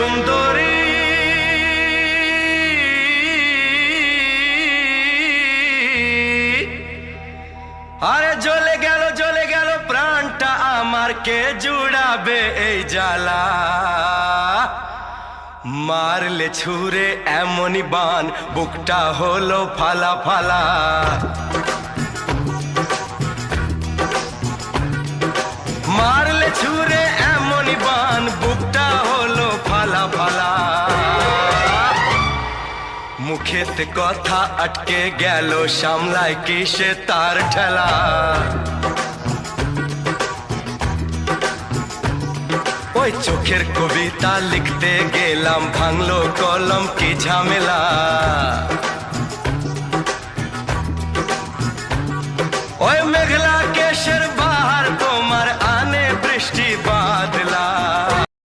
সুন্দরী আরে জ্বলে গেল প্রাণটা আমার, কে জুড়াবে এই জ্বালা? মারলে ছুঁড়ে এমনই বান, বুকটা হলো ফালা ফালা। মারলে ছুঁড়ে এমনই বান, বুকটা হলো ফালা ফালা। মুখেতে কথা আটকে গেল, সামলায় কিসে তার ঠেলা? ওই চোখের কবিতা লিখতে গেলাম, ভাঙলো কলম কি ঝামেলা।